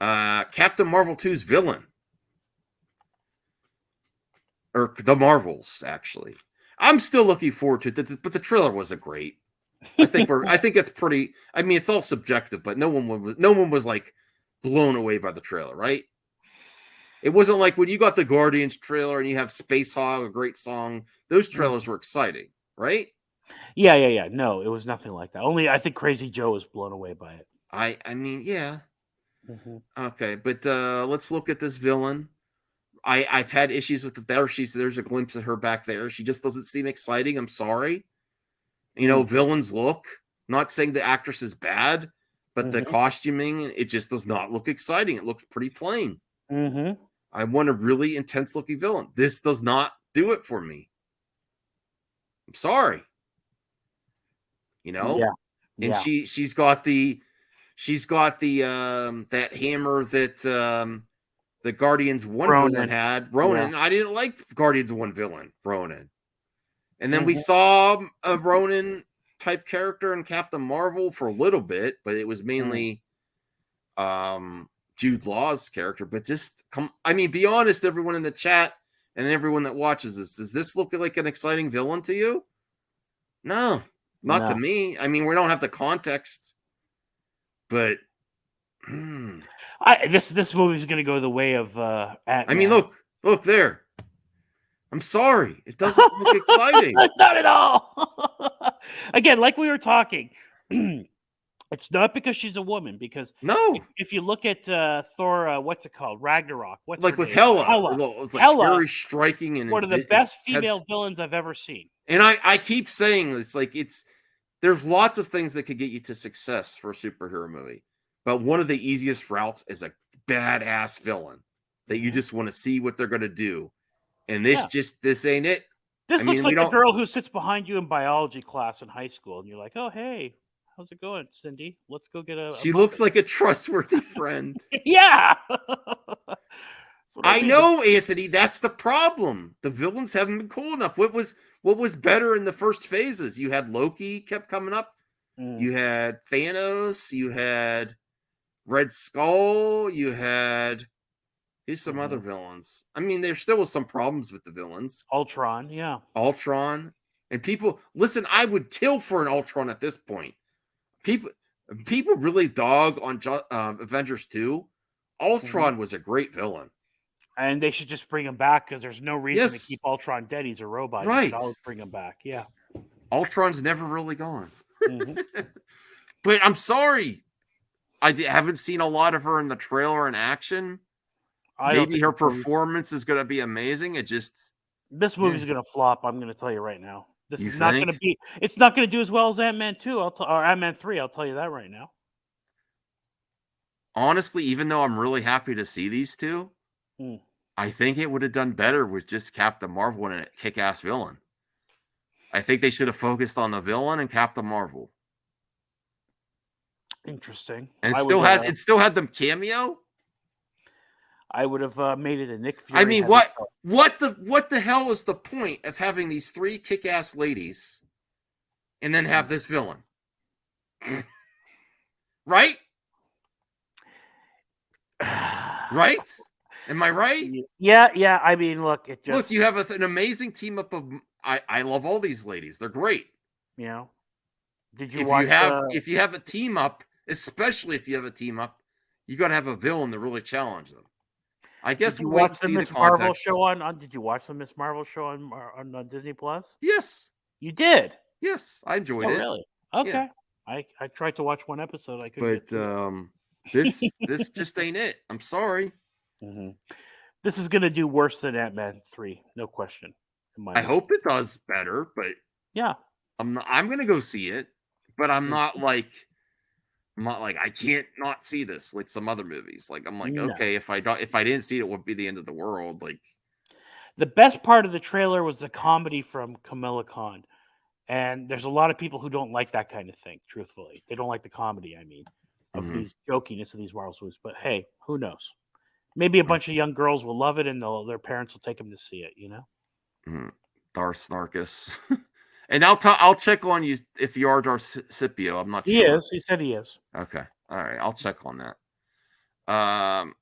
Captain Marvel 2's villain. Or the Marvels, actually. I'm still looking forward to it, but the trailer wasn't great. I think it's pretty. I mean, it's all subjective, but no one was like blown away by the trailer, right? It wasn't like when you got the Guardians trailer and you have Space Hog, a great song. Those trailers were exciting, right? Yeah. No, it was nothing like that. Only I think Crazy Joe was blown away by it. I mean, yeah. Mm-hmm. Okay, but let's look at this villain. I've had issues with there's a glimpse of her back there. She just doesn't seem exciting. I'm sorry. Villains look. Not saying the actress is bad, but the costuming, it just does not look exciting. It looks pretty plain. Mm-hmm. I want a really intense looking villain. This does not do it for me. I'm sorry. Yeah. And she's got the that hammer that the Guardians 1 villain had. Ronan. Yeah. I didn't like Guardians 1 villain, Ronan. And then we saw a Ronan type character in Captain Marvel for a little bit, but it was mainly Jude Law's character. But be honest, everyone in the chat and everyone that watches this, does this look like an exciting villain to you? No, not to me. I mean, we don't have the context, but this movie is going to go the way of Ant-Man. I mean, look there. I'm sorry. It doesn't look exciting. Not at all. Again, like we were talking, it's not because she's a woman. Because if you look at Thor, what's it called? Ragnarok. What's like with Hela. It was like very striking and one of the best female villains I've ever seen. And I keep saying this, like there's lots of things that could get you to success for a superhero movie, but one of the easiest routes is a badass villain that you just want to see what they're going to do. And this ain't it. This looks like the girl who sits behind you in biology class in high school, and you're like, "Oh, hey, how's it going, Cindy? Let's go get a." She looks like a trustworthy friend. Yeah. I know, Anthony. That's the problem. The villains haven't been cool enough. What was better in the first phases? You had Loki kept coming up. You had Thanos. You had Red Skull. You had. Here's some other villains. I mean, there still was some problems with the villains. Ultron, yeah. Ultron. And people, listen, I would kill for an Ultron at this point. People really dog on Avengers 2. Ultron was a great villain. And they should just bring him back because there's no reason to keep Ultron dead. He's a robot. Right. You should always bring him back, yeah. Ultron's never really gone. But I'm sorry. I haven't seen a lot of her in the trailer in action. Maybe her performance is going to be amazing. This movie's going to flop. I'm going to tell you right now. It's not going to do as well as Ant-Man 2 or Ant-Man 3. I'll tell you that right now. Honestly, even though I'm really happy to see these two, I think it would have done better with just Captain Marvel and a kick-ass villain. I think they should have focused on the villain and Captain Marvel. Interesting. And it still had them cameo. I would have made it a Nick Fury. I mean, what the hell is the point of having these 3 kick-ass ladies and then have this villain? Right? Right? Am I right? Yeah. I mean, look, you have an amazing team up of. I love all these ladies. They're great. You know, if you have a team up, especially if you have a team up, you got to have a villain to really challenge them. I guess did you watch the Miss Marvel show on? Did you watch the Miss Marvel show on Disney Plus? Yes, you did. Yes, I enjoyed it. Really? Okay. Yeah. I tried to watch one episode. I couldn't. But this just ain't it. I'm sorry. This is going to do worse than Ant-Man 3, no question. I hope it does better, but yeah, I'm going to go see it. But I'm not like I can't not see this like some other movies. Like I'm like, okay, if I didn't see it, it would be the end of the world. Like the best part of the trailer was the comedy from Kamala Khan. And there's a lot of people who don't like that kind of thing, truthfully. They don't like the comedy, of these jokiness of these Marvel movies. But hey, who knows? Maybe a bunch of young girls will love it and their parents will take them to see it, Darth Snarkus. And I'll check on you if you are Darth Scipio. I'm not sure. He is. He said he is. Okay. All right. I'll check on that. Um,